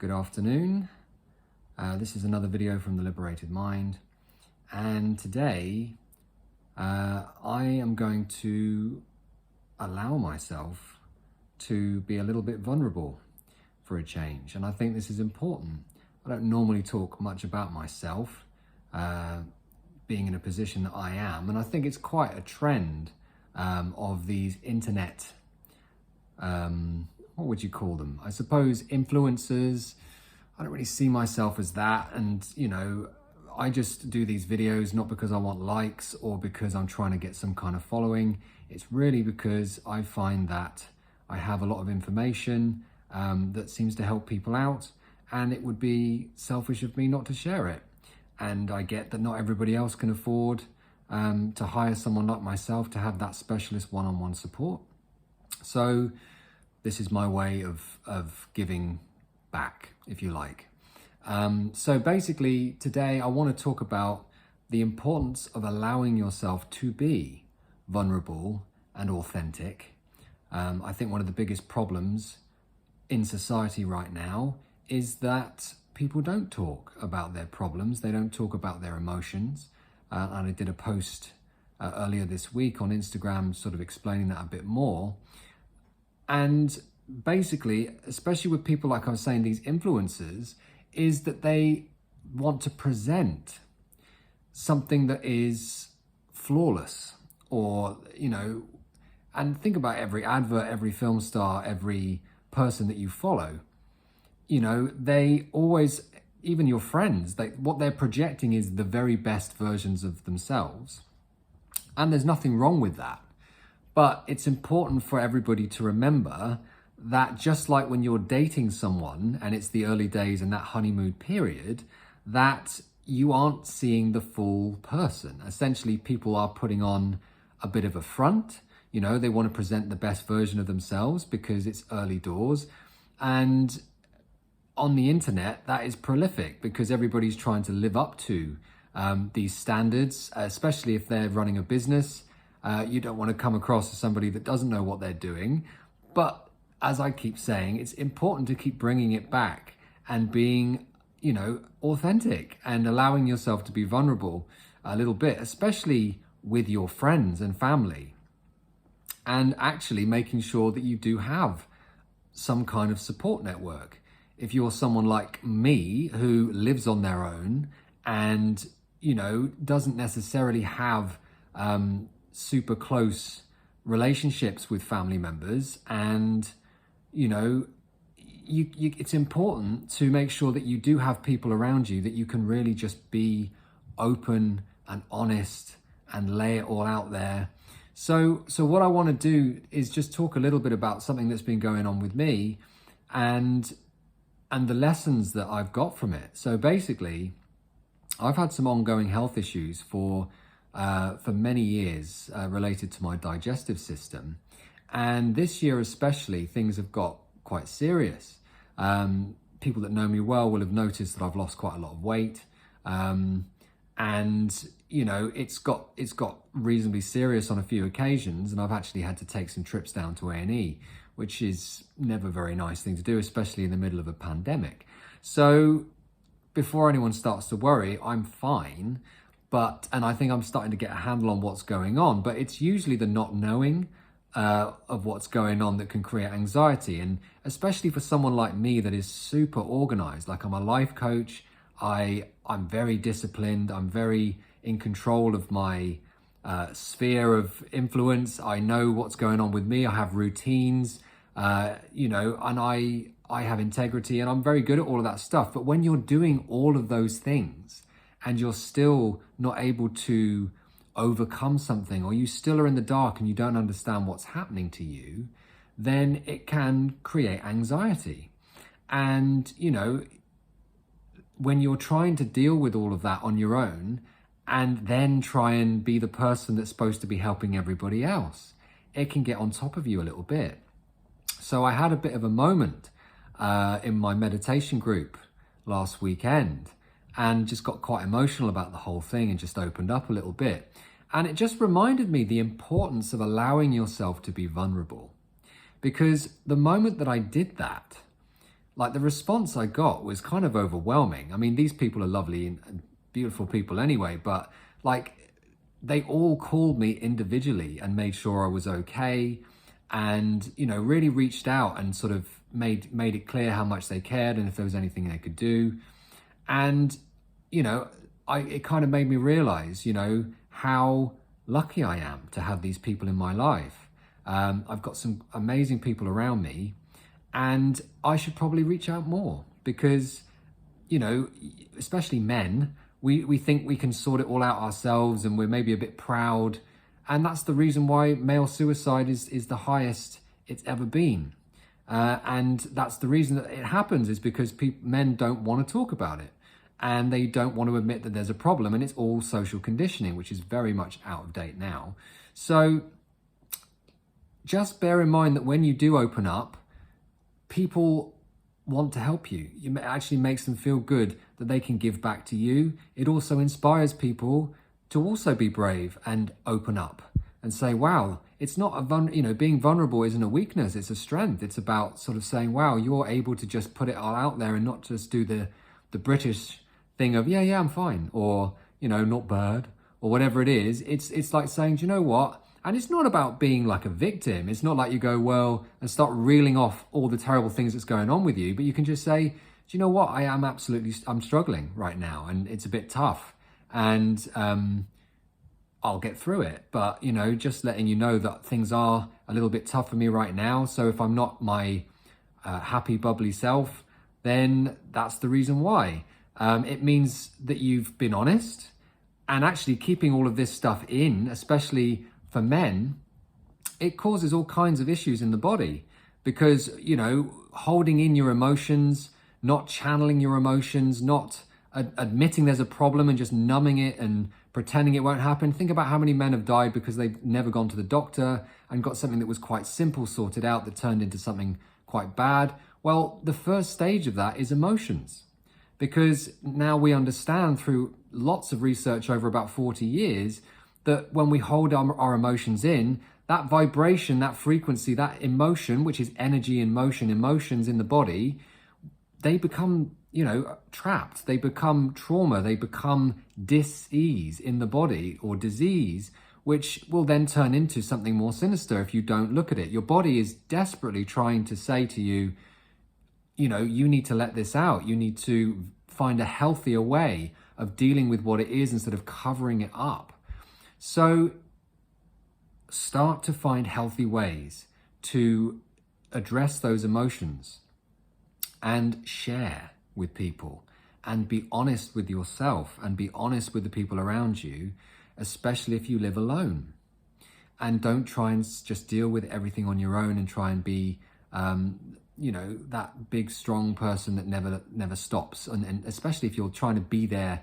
Good afternoon. This is another video from The Liberated Mind, and today I am going to allow myself to be a little bit vulnerable for a change, and I think this is important. I don't normally talk much about myself being in a position that I am, and I think it's quite a trend of these internet what would you call them? I suppose influencers. I don't really see myself as that. And, you know, I just do these videos not because I want likes or because I'm trying to get some kind of following. It's really because I find that I have a lot of information that seems to help people out, and it would be selfish of me not to share it. And I get that not everybody else can afford to hire someone like myself to have that specialist one-on-one support. So this is my way of giving back, if you like. So basically today I want to talk about the importance of allowing yourself to be vulnerable and authentic. I think one of the biggest problems in society right now is that people don't talk about their problems. They don't talk about their emotions. And I did a post earlier this week on Instagram sort of explaining that a bit more. And basically, especially with people like I was saying, these influencers, is that they want to present something that is flawless, or, you know, and think about every advert, every film star, every person that you follow, you know, they always, even your friends, what they're projecting is the very best versions of themselves. And there's nothing wrong with that. But it's important for everybody to remember that just like when you're dating someone and it's the early days and that honeymoon period, that you aren't seeing the full person. Essentially, people are putting on a bit of a front. You know, they want to present the best version of themselves because it's early doors. And on the internet, that is prolific because everybody's trying to live up to these standards, especially if they're running a business. You don't want to come across as somebody that doesn't know what they're doing. But as I keep saying, it's important to keep bringing it back and being, you know, authentic and allowing yourself to be vulnerable a little bit, especially with your friends and family, and actually making sure that you do have some kind of support network. If you're someone like me who lives on their own and, you know, doesn't necessarily have super close relationships with family members, and you know, it's important to make sure that you do have people around you that you can really just be open and honest and lay it all out there. So what I want to do is just talk a little bit about something that's been going on with me and the lessons that I've got from it. So basically, I've had some ongoing health issues for many years related to my digestive system. And this year especially, things have got quite serious. People that know me well will have noticed that I've lost quite a lot of weight. And, you know, it's got reasonably serious on a few occasions, and I've actually had to take some trips down to A&E, which is never a very nice thing to do, especially in the middle of a pandemic. So before anyone starts to worry, I'm fine. And I think I'm starting to get a handle on what's going on, but it's usually the not knowing of what's going on that can create anxiety. And especially for someone like me that is super organized, like I'm a life coach, I'm very disciplined, I'm very in control of my sphere of influence. I know what's going on with me, I have routines, you know, and I have integrity, and I'm very good at all of that stuff. But when you're doing all of those things, and you're still not able to overcome something, or you still are in the dark and you don't understand what's happening to you, then it can create anxiety. And, you know, when you're trying to deal with all of that on your own and then try and be the person that's supposed to be helping everybody else, it can get on top of you a little bit. So I had a bit of a moment in my meditation group last weekend, and just got quite emotional about the whole thing and just opened up a little bit. And it just reminded me the importance of allowing yourself to be vulnerable. Because the moment that I did that, like the response I got was kind of overwhelming. I mean, these people are lovely and beautiful people anyway, but like they all called me individually and made sure I was okay, and you know, really reached out and sort of made it clear how much they cared and if there was anything they could do. And you know, it kind of made me realize, you know, how lucky I am to have these people in my life. I've got some amazing people around me, and I should probably reach out more because, you know, especially men, we think we can sort it all out ourselves, and we're maybe a bit proud. And that's the reason why male suicide is the highest it's ever been. And that's the reason that it happens, is because men don't want to talk about it. And they don't want to admit that there's a problem, and it's all social conditioning, which is very much out of date now. So just bear in mind that when you do open up, people want to help you. It actually makes them feel good that they can give back to you. It also inspires people to also be brave and open up and say, wow, it's not being vulnerable isn't a weakness, it's a strength. It's about sort of saying, wow, you're able to just put it all out there and not just do the British thing of, yeah, I'm fine, or, you know, not bad, or whatever it is. It's like saying, do you know what? And it's not about being like a victim. It's not like you go, well, and start reeling off all the terrible things that's going on with you, but you can just say, do you know what? I'm struggling right now, and it's a bit tough, and I'll get through it. But, you know, just letting you know that things are a little bit tough for me right now. So if I'm not my happy, bubbly self, then that's the reason why. It means that you've been honest, and actually keeping all of this stuff in, especially for men, it causes all kinds of issues in the body, because, you know, holding in your emotions, not channeling your emotions, not admitting there's a problem and just numbing it and pretending it won't happen. Think about how many men have died because they've never gone to the doctor and got something that was quite simple sorted out that turned into something quite bad. Well, the first stage of that is emotions. Because now we understand through lots of research over about 40 years that when we hold our emotions in, that vibration, that frequency, that emotion, which is energy in motion, emotions in the body, they become, you know, trapped. They become trauma. They become dis-ease in the body, or disease, which will then turn into something more sinister if you don't look at it. Your body is desperately trying to say to you, you know, you need to let this out. You need to find a healthier way of dealing with what it is instead of covering it up. So start to find healthy ways to address those emotions and share with people, and be honest with yourself and be honest with the people around you, especially if you live alone. And don't try and just deal with everything on your own and try and be you know, that big strong person that never stops. And especially if you're trying to be there,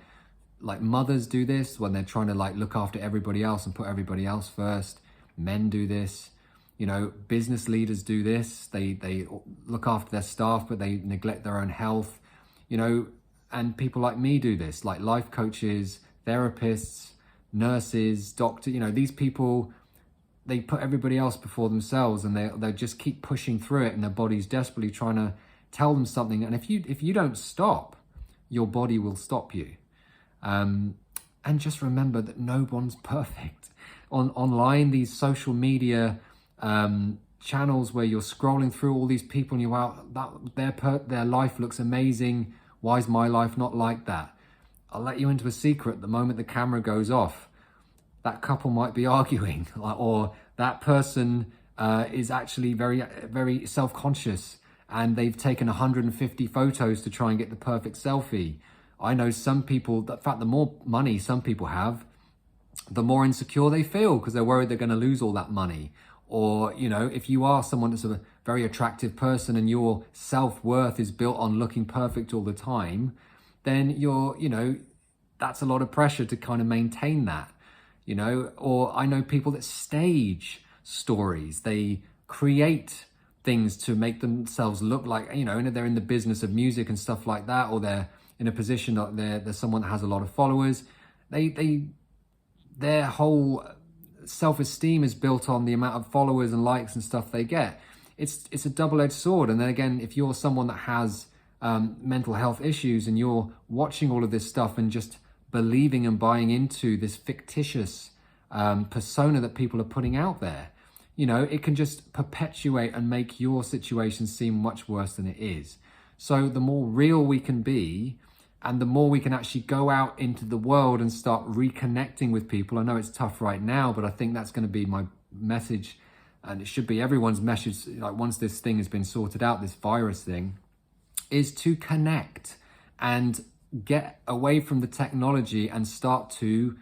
like mothers do this when they're trying to like look after everybody else and put everybody else first. Men do this, you know, business leaders do this. They look after their staff, but they neglect their own health, you know. And people like me do this, like life coaches, therapists, nurses, doctors, you know, these people, they put everybody else before themselves, and they just keep pushing through it, and their body's desperately trying to tell them something. And if you don't stop, your body will stop you. And just remember that no one's perfect. Online, these social media channels where you're scrolling through all these people and you're out, their life looks amazing. Why is my life not like that? I'll let you into a secret. The moment the camera goes off, that couple might be arguing, or that person is actually very, very self-conscious, and they've taken 150 photos to try and get the perfect selfie. I know some people, in fact, the more money some people have, the more insecure they feel because they're worried they're going to lose all that money. Or, you know, if you are someone that's a very attractive person and your self-worth is built on looking perfect all the time, then you know, that's a lot of pressure to kind of maintain that. You know, or I know people that stage stories. They create things to make themselves look like, you know, and they're in the business of music and stuff like that, or they're in a position that they're someone that has a lot of followers. Their whole self-esteem is built on the amount of followers and likes and stuff they get. it's a double-edged sword. And then again, if you're someone that has mental health issues and you're watching all of this stuff and just believing and buying into this fictitious persona that people are putting out there, you know, it can just perpetuate and make your situation seem much worse than it is. So the more real we can be, and the more we can actually go out into the world and start reconnecting with people. I know it's tough right now, but I think that's going to be my message, and it should be everyone's message, like once this thing has been sorted out, this virus thing, is to connect and get away from the technology and start to,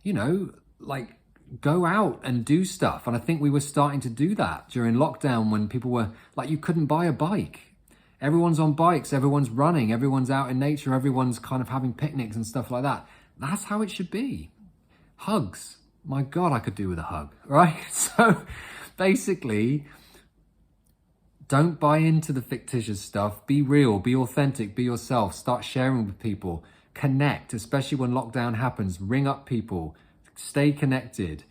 you know, like go out and do stuff. And I think we were starting to do that during lockdown when people were like, you couldn't buy a bike. Everyone's on bikes, everyone's running, everyone's out in nature, everyone's kind of having picnics and stuff like that. That's how it should be. Hugs. My God, I could do with a hug, right? So basically, don't buy into the fictitious stuff. Be real, be authentic, be yourself. Start sharing with people. Connect, especially when lockdown happens. Ring up people. Stay connected.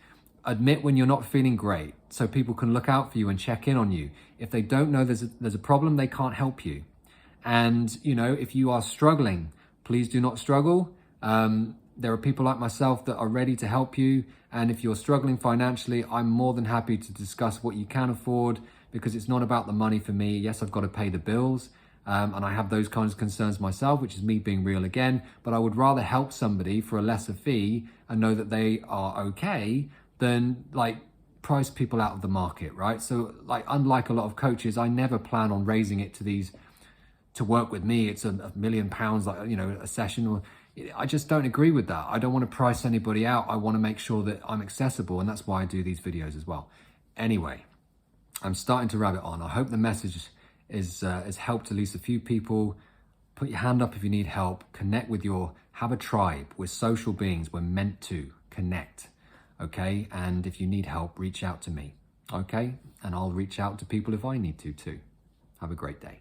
Admit when you're not feeling great so people can look out for you and check in on you. If they don't know there's a problem, they can't help you. And, you know, if you are struggling, please do not struggle. There are people like myself that are ready to help you. And if you're struggling financially, I'm more than happy to discuss what you can afford, because it's not about the money for me. Yes, I've got to pay the bills. And I have those kinds of concerns myself, which is me being real again. But I would rather help somebody for a lesser fee and know that they are okay than like price people out of the market, right? So like, unlike a lot of coaches, I never plan on raising it to these, to work with me, it's £1 million, like, you know, a session. Or I just don't agree with that. I don't want to price anybody out. I want to make sure that I'm accessible, and that's why I do these videos as well. Anyway, I'm starting to rabbit on. I hope the message has helped at least a few people. Put your hand up if you need help. Connect with have a tribe. We're social beings. We're meant to connect. Okay, and if you need help, reach out to me, okay? And I'll reach out to people if I need to too. Have a great day.